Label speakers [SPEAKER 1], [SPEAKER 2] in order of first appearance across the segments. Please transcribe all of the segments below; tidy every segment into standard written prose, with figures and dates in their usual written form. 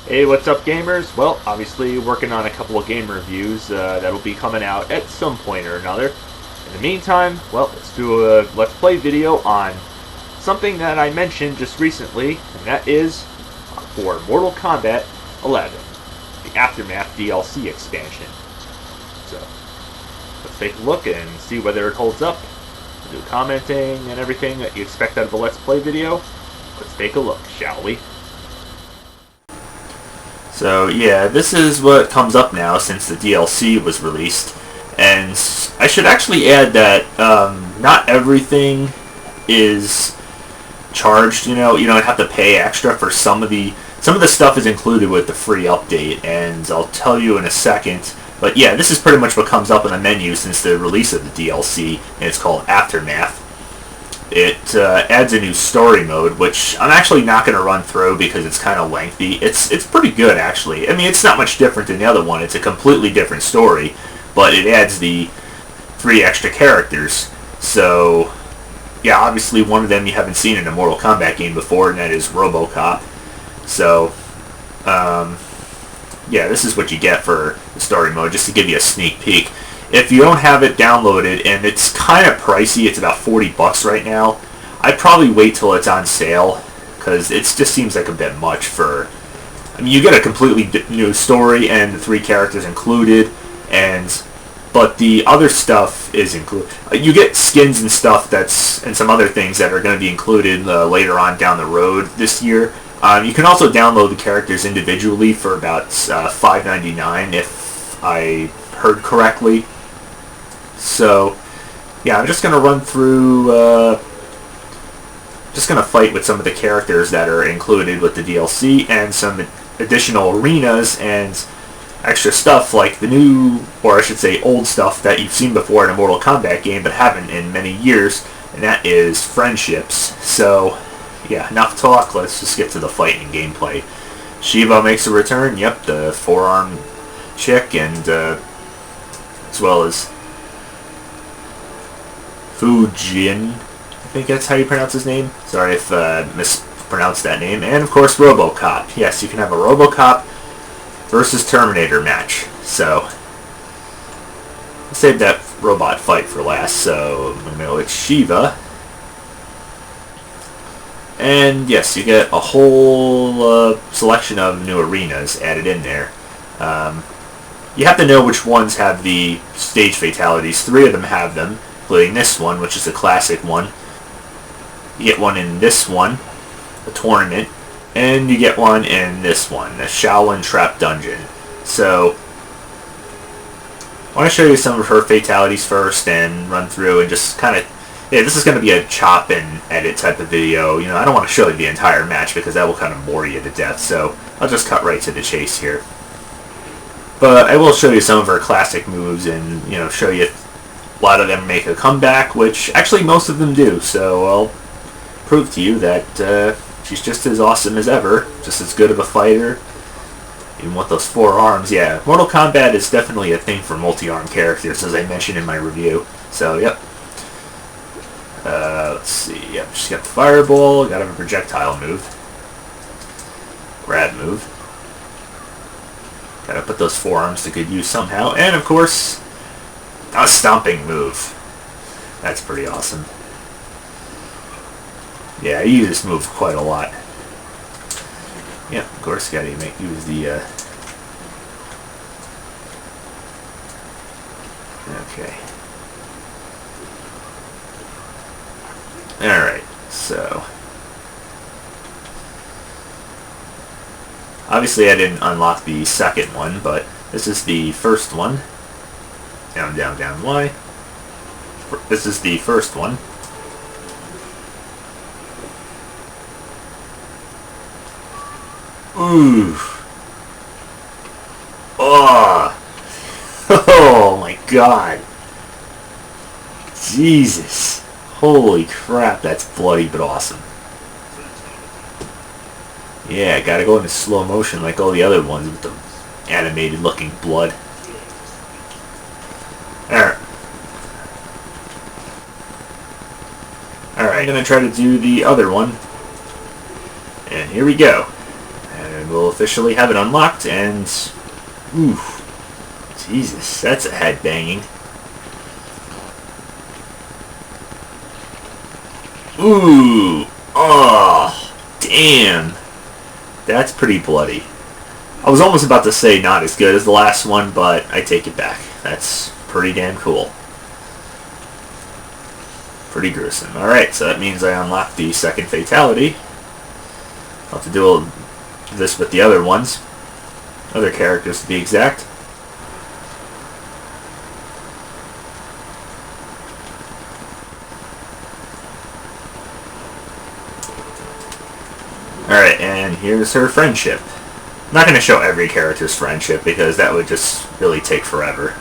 [SPEAKER 1] Hey, what's up, gamers? Well, obviously working on a couple of game reviews that'll be coming out at some point or another. In the meantime, well, let's do a Let's Play video on something that I mentioned just recently, and that is for Mortal Kombat 11, the Aftermath DLC expansion. So, let's take a look and see whether it holds up. Do commenting and everything that you expect out of a Let's Play video. Let's take a look, shall we? So yeah, this is what comes up now since the DLC was released, and I should actually add that not everything is charged. You don't have to pay extra for some of the stuff is included with the free update, and I'll tell you in a second. But yeah, this is pretty much what comes up in the menu since the release of the DLC, and it's called Aftermath. It adds a new story mode, which I'm actually not going to run through because it's kind of lengthy. It's pretty good, actually. I mean, it's not much different than the other one. It's a completely different story, but it adds the 3 extra characters. So, yeah, obviously one of them you haven't seen in a Mortal Kombat game before, and that is Robocop. So, yeah, this is what you get for the story mode, just to give you a sneak peek. If you don't have it downloaded, and it's kind of pricey, it's about $40 right now, I'd probably wait till it's on sale, because it just seems like a bit much for... I mean, you get a completely new story and the 3 characters included, but the other stuff is included. You get skins and stuff and some other things that are going to be included later on down the road this year. You can also download the characters individually for about $5.99 if I heard correctly. So, yeah, I'm just going to run through, just going to fight with some of the characters that are included with the DLC and some additional arenas and extra stuff like the new, or I should say old stuff that you've seen before in a Mortal Kombat game but haven't in many years, and that is friendships. So, yeah, enough talk, let's just get to the fight and gameplay. Shiva makes a return, yep, the forearm chick, and as well as Fujin, I think that's how you pronounce his name. Sorry if mispronounced that name. And of course Robocop. Yes, you can have a Robocop versus Terminator match. So, I'll save that robot fight for last, so I'm going to go with Shiva. And yes, you get a whole selection of new arenas added in there. You have to know which ones have the stage fatalities. 3 of them have them, including this one, which is a classic one. You get one in this one, the tournament, and you get one in this one, the Xiaolin trap dungeon. So, I want to show you some of her fatalities first and run through and just kind of... Yeah, this is going to be a chop and edit type of video. I don't want to show you the entire match because that will kind of bore you to death, so I'll just cut right to the chase here. But I will show you some of her classic moves and, show you a lot of them make a comeback, which actually most of them do. So I'll prove to you that she's just as awesome as ever, just as good of a fighter, even with those 4 arms. Yeah, Mortal Kombat is definitely a thing for multi-arm characters, as I mentioned in my review. So, yep. Let's see. Yep, she's got the fireball, got a projectile move, grab move. Gotta put those forearms to good use somehow. And, of course, a stomping move. That's pretty awesome. Yeah, I use this move quite a lot. Yeah, of course, gotta use the, Okay. Alright, so... Obviously I didn't unlock the second one, but this is the first one. Down, down, down, Y. This is the first one. Ooh. Oh. Oh my god. Jesus. Holy crap, that's bloody but awesome. Yeah, gotta go into slow motion like all the other ones with the animated looking blood. Alright. Alright, I'm gonna try to do the other one. And here we go. And And we'll officially have it unlocked, and... Ooh. Jesus, that's a head banging. Ooh! Oh! Damn! That's pretty bloody. I was almost about to say not as good as the last one, but I take it back. That's pretty damn cool. Pretty gruesome. Alright, so that means I unlocked the second fatality. I'll have to do this with the other ones. Other characters, to be exact. Alright, and here's her friendship. I'm not going to show every character's friendship because that would just really take forever.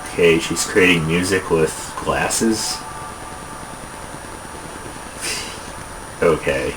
[SPEAKER 1] Okay, she's creating music with glasses. Okay.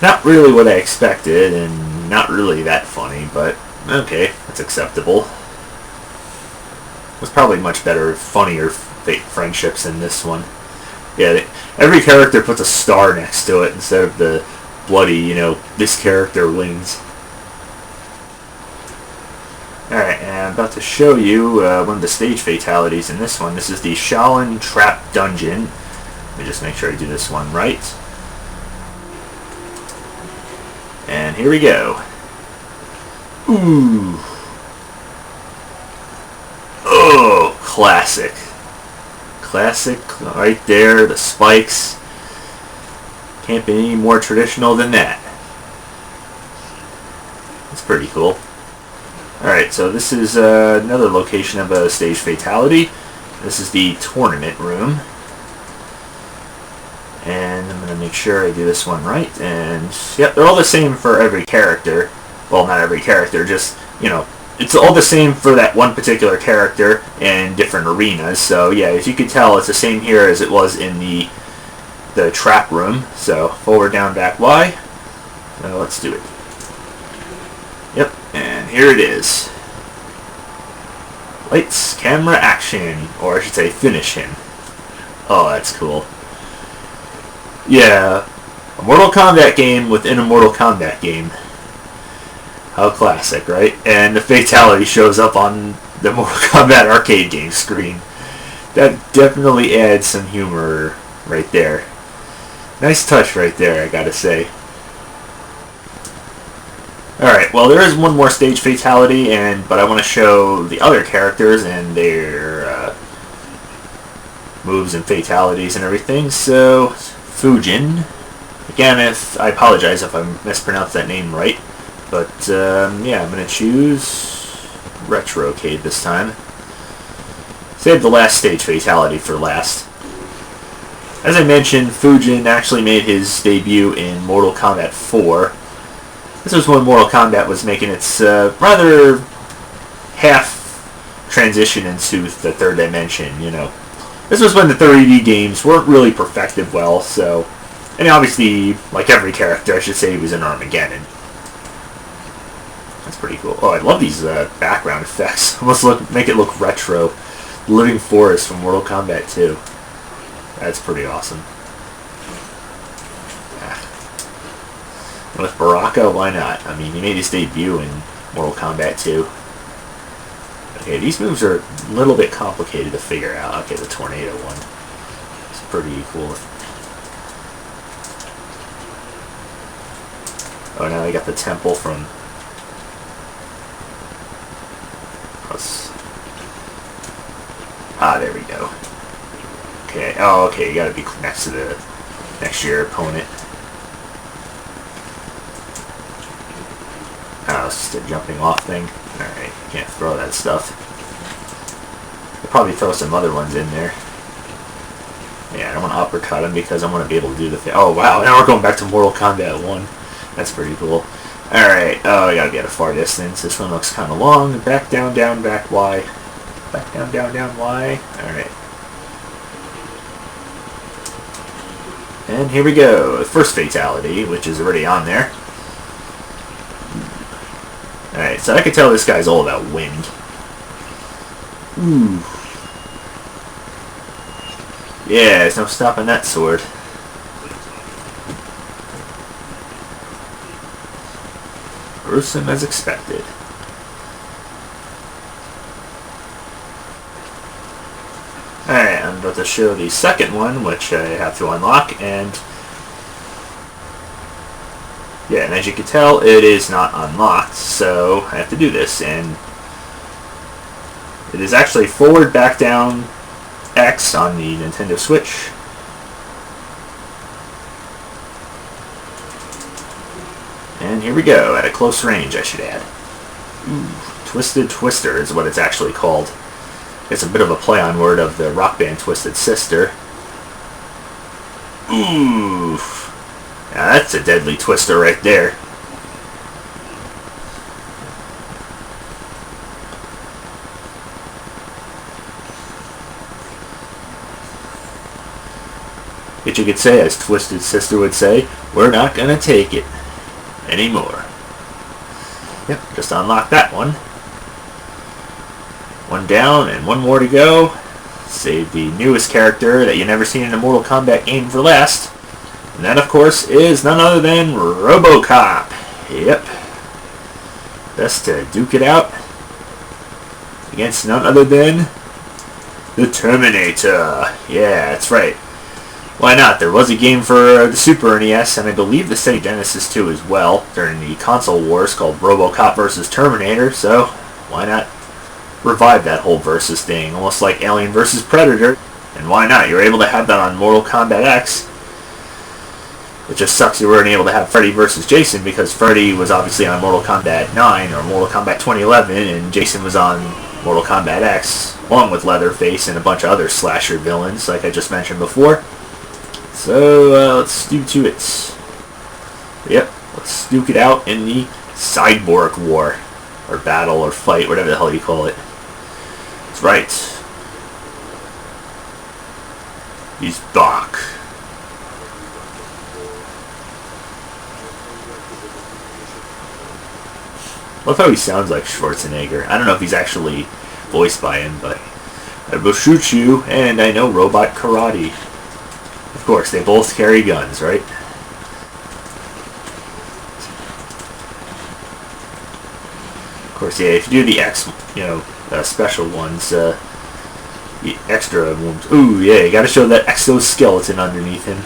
[SPEAKER 1] Not really what I expected, and not really that funny, but okay, that's acceptable. There's probably much better, funnier fake friendships in this one. Yeah, every character puts a star next to it instead of the bloody, you know, this character wins. Alright, and I'm about to show you one of the stage fatalities in this one. This is the Xiaolin Trap Dungeon. Let me just make sure I do this one right. And here we go. Ooh. Oh, classic. Classic right there, the spikes. Can't be any more traditional than that. That's pretty cool. Alright, so this is another location of a stage fatality. This is the tournament room. And I'm going to make sure I do this one right. And, yep, they're all the same for every character. Well, not every character, just, you know, it's all the same for that one particular character in different arenas. So, yeah, as you can tell, it's the same here as it was in the trap room. So, forward, down, back, Y. So, let's do it. Yep, and here it is. Lights, camera, action. Or I should say, finish him. Oh, that's cool. Yeah, a Mortal Kombat game within a Mortal Kombat game. How classic, right? And the fatality shows up on the Mortal Kombat arcade game screen. That definitely adds some humor right there. Nice touch right there, I gotta say. Alright, well there is one more stage fatality, but I want to show the other characters and their moves and fatalities and everything. So, Fujin. Again, I apologize if I mispronounced that name right. But, yeah, I'm going to choose Retrocade this time. Save the last stage fatality for last. As I mentioned, Fujin actually made his debut in Mortal Kombat 4. This was when Mortal Kombat was making its rather half transition into the third dimension, you know. This was when the 3D games weren't really perfected well, so... And obviously, like every character, I should say, he was in Armageddon. That's pretty cool. Oh, I love these background effects. Almost make it look retro. Living Forest from Mortal Kombat 2. That's pretty awesome. And with Baraka, why not? I mean, he made his debut in Mortal Kombat 2. Okay, these moves are a little bit complicated to figure out. Okay, the tornado one. It's pretty cool. Oh, now I got the temple from... Ah, there we go. Okay, oh, okay, you gotta be next to your opponent. Oh, it's just a jumping off thing. Alright, can't throw that stuff. I'll probably throw some other ones in there. Yeah, I don't want to uppercut him because I want to be able to do the thing. Oh, wow, now we're going back to Mortal Kombat 1. That's pretty cool. Alright, oh, I gotta be at a far distance. This one looks kind of long. Back, down, back, Y. Back, down, Y. Alright. And here we go. The first fatality, which is already on there. Alright, so I can tell this guy's all about wind. Ooh. Yeah, there's no stopping that sword. gruesome as expected. Alright, I'm about to show the second one, which I have to unlock, and yeah, and as you can tell, it is not unlocked, so I have to do this, and it is actually forward, back, down, X on the Nintendo Switch. And here we go, at a close range, I should add. Ooh, Twisted Twister is what it's actually called. It's a bit of a play on word of the rock band Twisted Sister. Oof. Now that's a deadly twister right there. But you could say, as Twisted Sister would say, we're not gonna take it anymore. Yep, just unlock that one. One down and one more to go. Save the newest character that you never seen in a Mortal Kombat game for last. And that, of course, is none other than Robocop. Yep. Best to duke it out against none other than the Terminator. Yeah, that's right. Why not? There was a game for the Super NES, and I believe the Sega Genesis too as well, during the console wars, called Robocop vs. Terminator, so why not revive that whole versus thing, almost like Alien vs. Predator. And why not? You were able to have that on Mortal Kombat X. It just sucks you weren't able to have Freddy vs. Jason, because Freddy was obviously on Mortal Kombat 9 or Mortal Kombat 2011, and Jason was on Mortal Kombat X, along with Leatherface and a bunch of other slasher villains, like I just mentioned before. So, let's do to it. Yep, let's duke it out in the Cyborg War. Or battle, or fight, whatever the hell you call it. That's right. He's back. Love how he sounds like Schwarzenegger. I don't know if he's actually voiced by him, but I will shoot you, and I know robot karate. Of course, they both carry guns, right? Of course, yeah, if you do the X, special ones, the extra ones. Ooh, yeah, you gotta show that exoskeleton underneath him.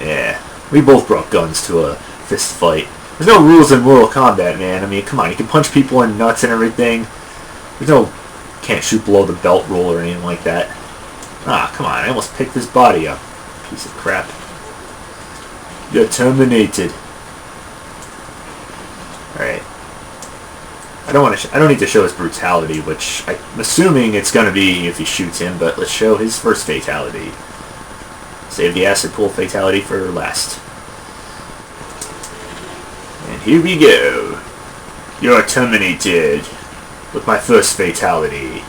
[SPEAKER 1] Yeah, we both brought guns to a fist fight. There's no rules in Mortal Kombat, man. I mean, come on, you can punch people in nuts and everything. There's no, can't shoot below the belt rule or anything like that. Ah, come on, I almost picked this body up. Piece of crap. You're terminated. Alright. I don't need to show his brutality, which I'm assuming it's gonna be if he shoots him, but let's show his first fatality. Save the acid pool fatality for last. And here we go. You're terminated with my first fatality.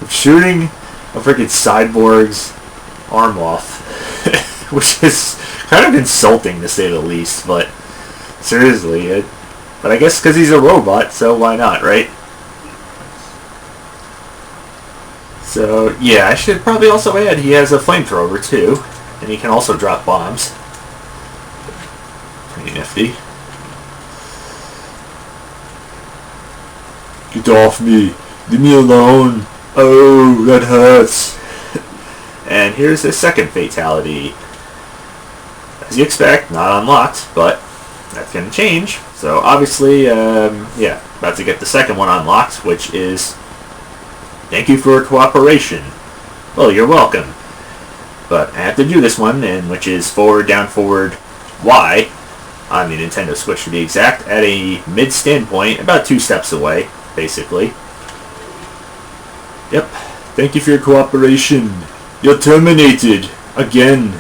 [SPEAKER 1] I'm shooting a freaking cyborg's arm off, which is kind of insulting to say the least, but seriously, but I guess because he's a robot, so why not, right? So, yeah, I should probably also add he has a flamethrower, too, and he can also drop bombs. Pretty nifty. Get off me! Leave me alone! Oh, that hurts! And here's the second fatality. As you expect, not unlocked, but that's going to change. So obviously, yeah, about to get the second one unlocked, which is thank you for your cooperation. Well, you're welcome. But I have to do this one, and which is forward, down, forward, Y on the Nintendo Switch to be exact, at a mid standpoint, about 2 steps away, basically. Yep. Thank you for your cooperation. You're terminated again.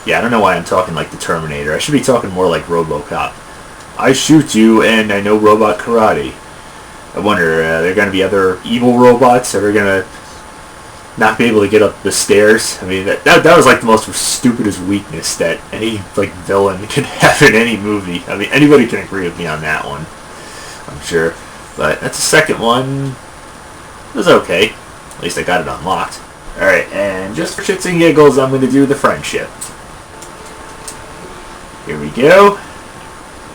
[SPEAKER 1] Yeah, I don't know why I'm talking like the Terminator. I should be talking more like Robocop. I shoot you, and I know robot karate. I wonder, are there going to be other evil robots that are going to not be able to get up the stairs? I mean, that was like the most stupidest weakness that any like villain can have in any movie. I mean, anybody can agree with me on that one, I'm sure. But that's the second one. It was okay. At least I got it unlocked. Alright, and just for shits and giggles, I'm going to do the friendship. Here we go.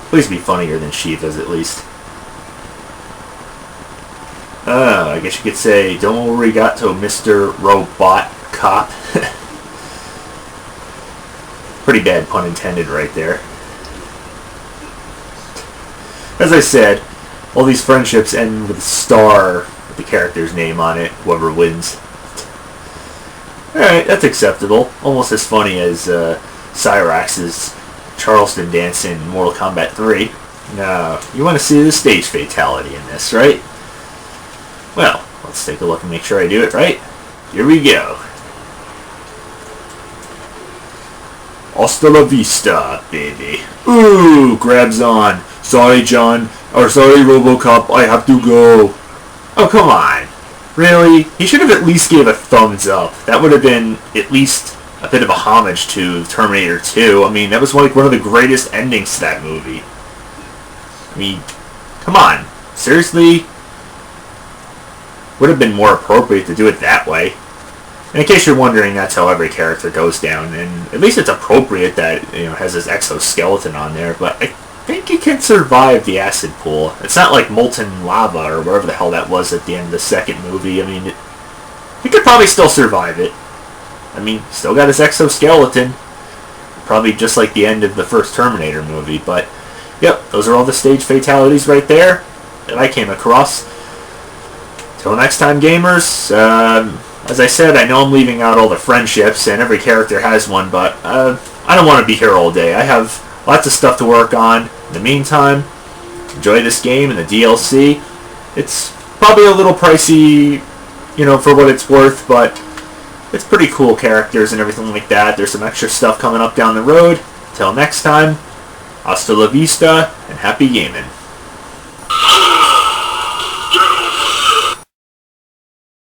[SPEAKER 1] Please be funnier than Shiva's at least. I guess you could say, don't arigato, Mr. Robot Cop. Pretty bad pun intended right there. As I said, all these friendships end with a star with the character's name on it, whoever wins. Alright, that's acceptable. Almost as funny as Cyrax's Charleston dance in Mortal Kombat 3. Now, you want to see the stage fatality in this, right? Well, let's take a look and make sure I do it right. Here we go. Hasta la vista, baby. Ooh, grabs on. Sorry, John. Or sorry, Robocop, I have to go. Oh, come on. Really? He should have at least gave a thumbs up. That would have been at least a bit of a homage to Terminator 2. I mean, that was like one of the greatest endings to that movie. I mean, come on. Seriously? Would have been more appropriate to do it that way. And in case you're wondering, that's how every character goes down. And at least it's appropriate that, you know, has his exoskeleton on there. But I think he can survive the acid pool. It's not like molten lava or whatever the hell that was at the end of the second movie. I mean, he could probably still survive it. I mean, still got his exoskeleton. Probably just like the end of the first Terminator movie. But, yep, those are all the stage fatalities right there that I came across. Till next time, gamers. As I said, I know I'm leaving out all the friendships, and every character has one, but I don't want to be here all day. I have lots of stuff to work on. In the meantime, enjoy this game and the DLC. It's probably a little pricey, you know, for what it's worth, but it's pretty cool characters and everything like that. There's some extra stuff coming up down the road. Till next time, hasta la vista, and happy gaming.